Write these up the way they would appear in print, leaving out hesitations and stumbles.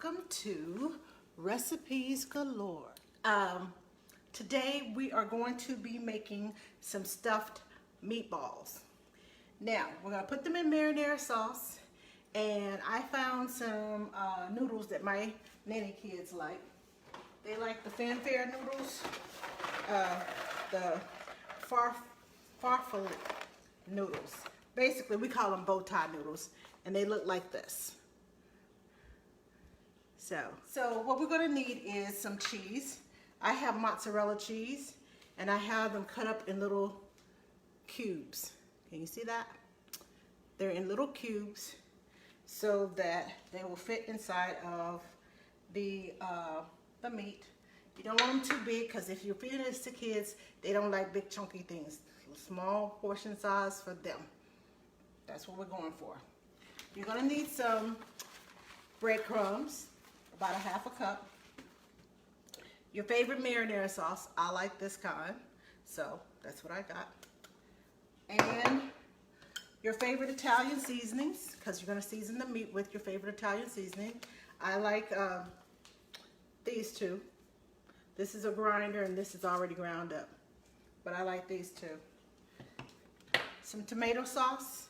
welcome to Recipes Galore. Today we are going to be making some stuffed meatballs. Now we're going to put them in marinara sauce, and I found some noodles that my nanny kids like. They like the fanfare noodles, the farfalle noodles. Basically, we call them bow tie noodles, and they look like this. So what we're going to need is some cheese. I have mozzarella cheese, and I have them cut up in little cubes. Can you see that? They're in little cubes so that they will fit inside of the meat. You don't want them too big, because if you're feeding this to kids, they don't like big chunky things. Small portion size for them. That's what we're going for. You're going to need some bread crumbs, about a half a cup. Your favorite marinara sauce. I like this kind, so that's what I got. And your favorite Italian seasonings, because you're going to season the meat with your favorite Italian seasoning. I like these two. This is a grinder, and this is already ground up, but I like these two. Some tomato sauce.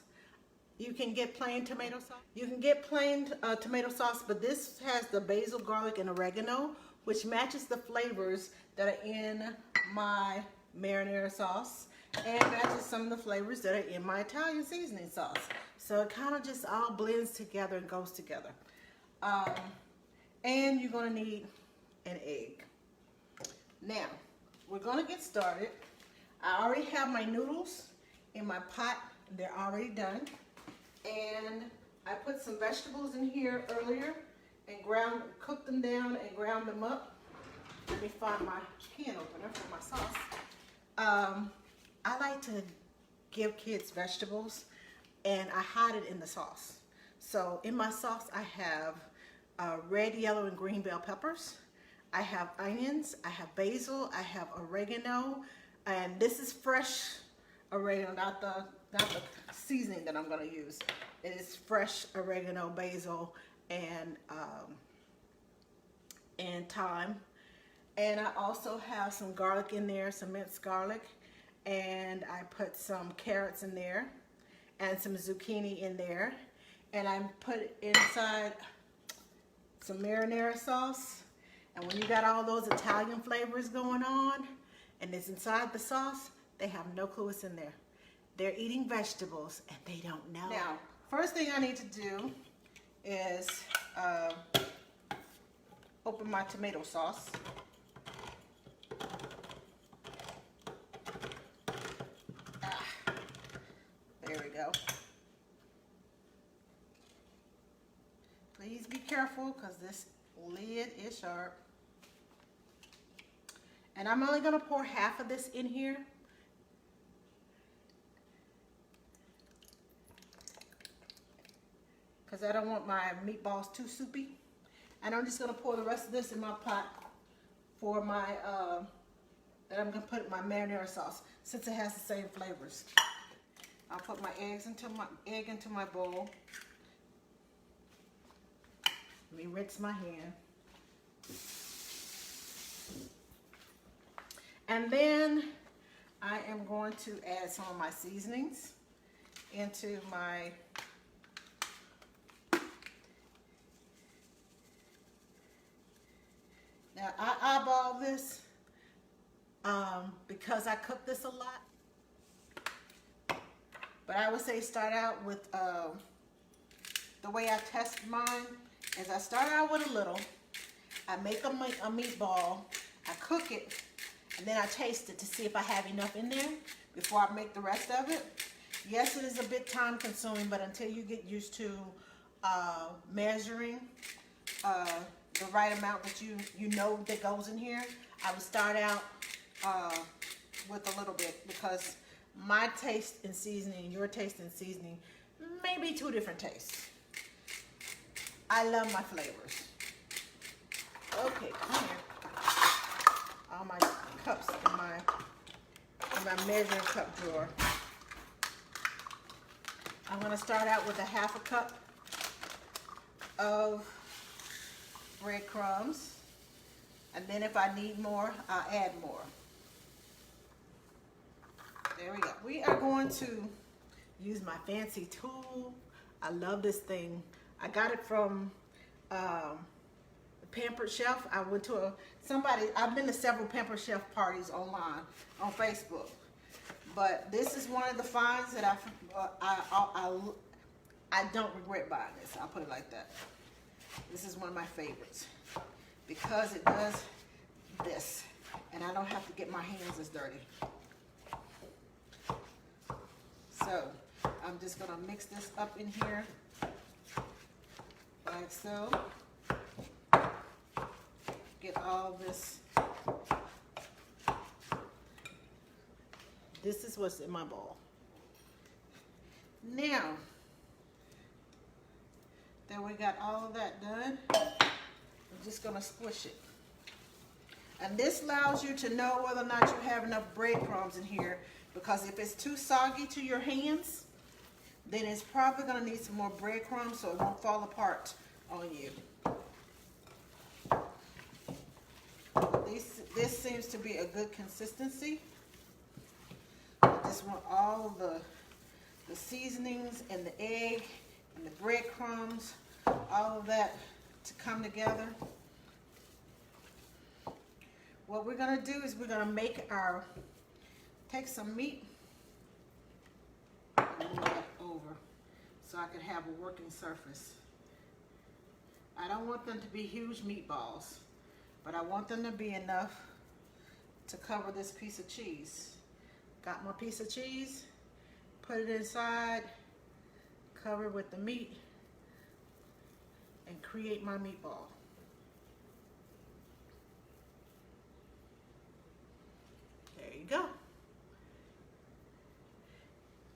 You can get plain tomato sauce. You can get plain tomato sauce, but this has the basil, garlic, and oregano, which matches the flavors that are in my marinara sauce and matches some of the flavors that are in my Italian seasoning sauce. So it kind of just all blends together and goes together. And you're going to need an egg. Now, we're going to get started. I already have my noodles in my pot. They're already done. And I put some vegetables in here earlier and cooked them down and ground them up. Let me find my can opener for my sauce. I like to give kids vegetables, and I hide it in the sauce. So in my sauce, I have red, yellow, and green bell peppers. I have onions. I have basil. I have oregano, and this is fresh oregano, not the seasoning that I'm going to use. It is fresh oregano, basil, and thyme. And I also have some garlic in there, some minced garlic, and I put some carrots in there and some zucchini in there, and I put inside some marinara sauce. And when you got all those Italian flavors going on and it's inside the sauce, they have no clue what's in there. They're eating vegetables and they don't know. Now, first thing I need to do is open my tomato sauce. There we go. Please be careful, because this lid is sharp. And I'm only going to pour half of this in here. Because I don't want my meatballs too soupy. And I'm just going to pour the rest of this in my pot for my, that I'm going to put in my marinara sauce, since it has the same flavors. I'll put my egg into my bowl. Let me rinse my hand. And then I am going to add some of my seasonings into my Now, I eyeball this because I cook this a lot. But I would say start out with the way I test mine is I start out with a little. I make a meatball. I cook it, and then I taste it to see if I have enough in there before I make the rest of it. Yes, it is a bit time consuming, but until you get used to measuring the right amount that you know that goes in here, I would start out with a little bit, because my taste in seasoning and your taste in seasoning may be two different tastes. I love my flavors. Okay, come here. All my cups in my measuring cup drawer. I'm going to start out with a half a cup of breadcrumbs. And then if I need more, I'll add more. There we go. We are going to use my fancy tool. I love this thing. I got it from the Pampered Chef. I went to I've been to several Pampered Chef parties online on Facebook. But this is one of the finds that I don't regret buying this. I'll put it like that. This is one of my favorites because it does this, and I don't have to get my hands as dirty. So I'm just gonna mix this up in here like so. Get all this. This is what's in my bowl. Now that we got all of that done, I'm just gonna squish it. And this allows you to know whether or not you have enough breadcrumbs in here, because if it's too soggy to your hands, then it's probably gonna need some more breadcrumbs so it won't fall apart on you. This seems to be a good consistency. I just want all the seasonings and the egg and the breadcrumbs, all of that to come together. What we're gonna do is we're gonna take some meat and move that over so I can have a working surface. I don't want them to be huge meatballs, but I want them to be enough to cover this piece of cheese. Got my piece of cheese, put it inside, cover with the meat, and create my meatball. There you go.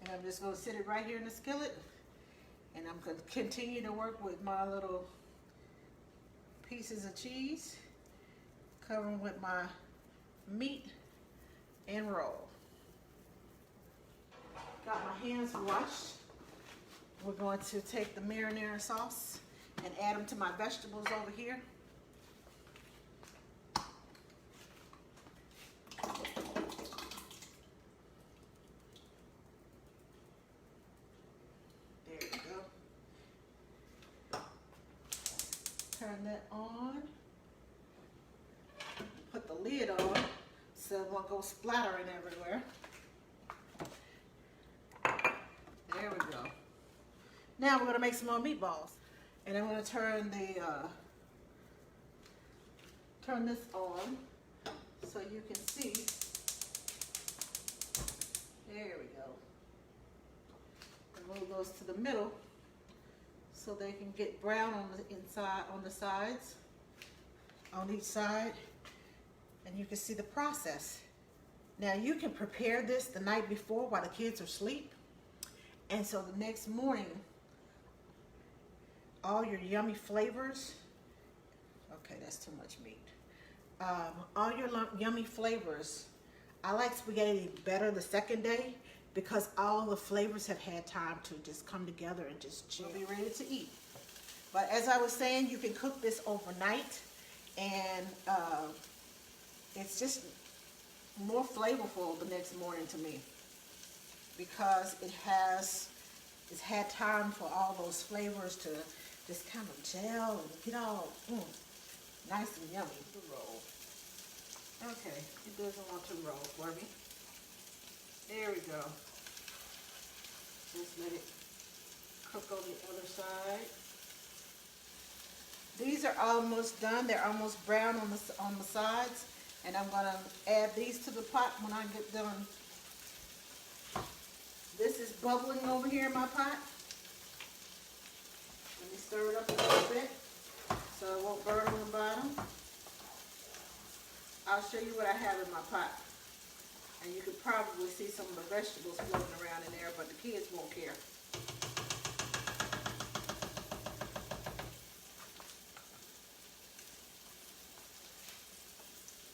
And I'm just gonna sit it right here in the skillet, and I'm gonna continue to work with my little pieces of cheese, covering with my meat and roll. Got my hands washed. We're going to take the marinara sauce and add them to my vegetables over here. There you go. Turn that on. Put the lid on so it won't go splattering everywhere. There we go. Now we're going to make some more meatballs. And I'm going to turn this on so you can see. There we go. And move those to the middle so they can get brown on the inside, on the sides, on each side. And you can see the process. Now you can prepare this the night before while the kids are asleep. And so the next morning, all your yummy flavors, okay, that's too much meat. All your yummy flavors, I like spaghetti better the second day because all the flavors have had time to just come together and just chill. Be ready to eat. But as I was saying, you can cook this overnight, and it's just more flavorful the next morning to me, because it's had time for all those flavors to just kind of gel and get all nice and yummy. The roll. Okay, it doesn't want to roll for me. There we go. Just let it cook on the other side. These are almost done. They're almost brown on the sides, and I'm gonna add these to the pot when I get done. This is bubbling over here in my pot. Let me stir it up a little bit so it won't burn on the bottom. I'll show you what I have in my pot. And you could probably see some of the vegetables floating around in there, but the kids won't care.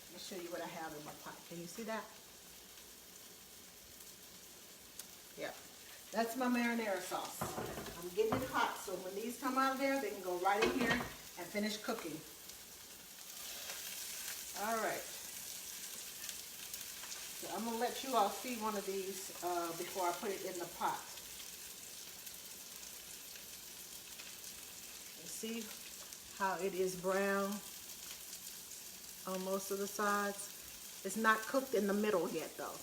Let me show you what I have in my pot. Can you see that? Yep, that's my marinara sauce. I'm getting it hot, so when these come out of there, they can go right in here and finish cooking. All right. So I'm gonna let you all see one of these before I put it in the pot. And see how it is brown on most of the sides. It's not cooked in the middle yet though.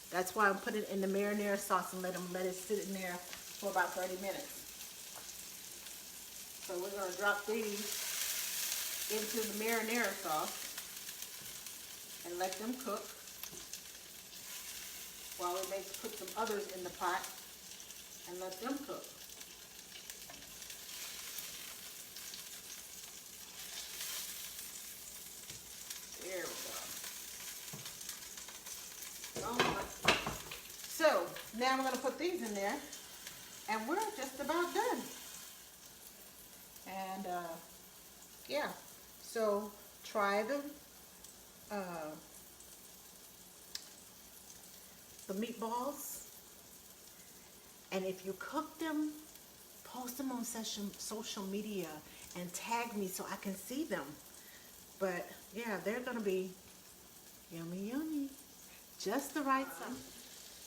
That's why I'm putting it in the marinara sauce and let it sit in there for about 30 minutes. So we're gonna drop these into the marinara sauce and let them cook while we may put some others in the pot and let them cook. There we go. So now we're going to put these in there and we're just about done. And yeah, so try them. The meatballs, and if you cook them, post them on social media and tag me so I can see them. But yeah, they're gonna be yummy, yummy, just the right size.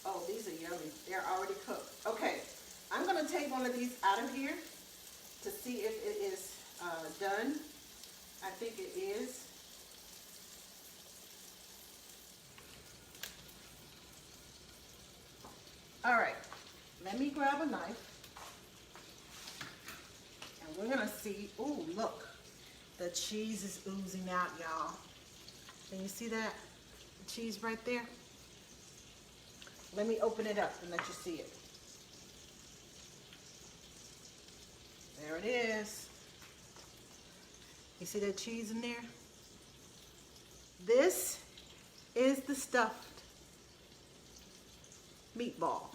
Oh, these are yummy. They're already cooked. Okay, I'm gonna take one of these out of here to see if it is done. I think it is. All right, let me grab a knife and we're gonna see. Oh, look, the cheese is oozing out, y'all. Can you see that? The cheese right there? Let me open it up and let you see it. There it is. You see that cheese in there? This is the stuffed meatball.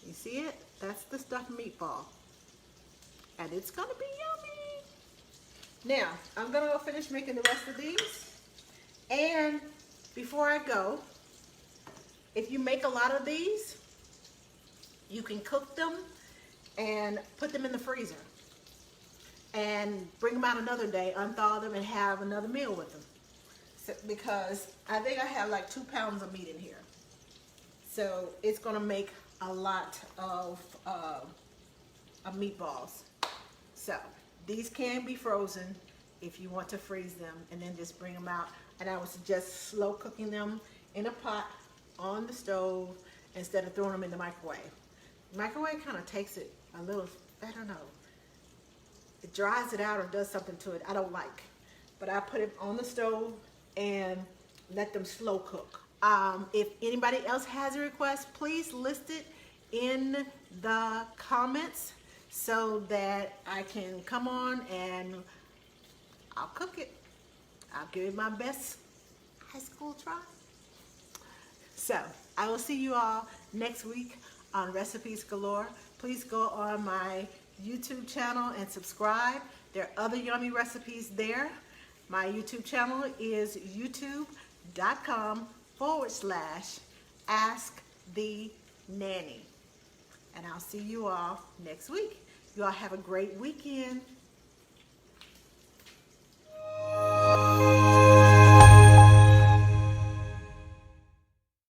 You see it? That's the stuffed meatball. And it's gonna be yummy. Now, I'm gonna go finish making the rest of these. And before I go, if you make a lot of these, you can cook them and put them in the freezer. And bring them out another day, unthaw them, and have another meal with them. So, because I think I have like 2 pounds of meat in here. So it's gonna make a lot of meatballs. So these can be frozen if you want to freeze them and then just bring them out. And I would suggest slow cooking them in a pot on the stove instead of throwing them in the microwave. The microwave kind of takes it a little, I don't know. It dries it out or does something to it I don't like. But I put it on the stove and let them slow cook. If anybody else has a request, please list it in the comments so that I can come on and I'll cook it. I'll give it my best high school try. So I will see you all next week on Recipes Galore. Please go on my YouTube channel and subscribe. There are other yummy recipes there. My YouTube channel is youtube.com/AskTheNanny. And I'll see you all next week. You all have a great weekend.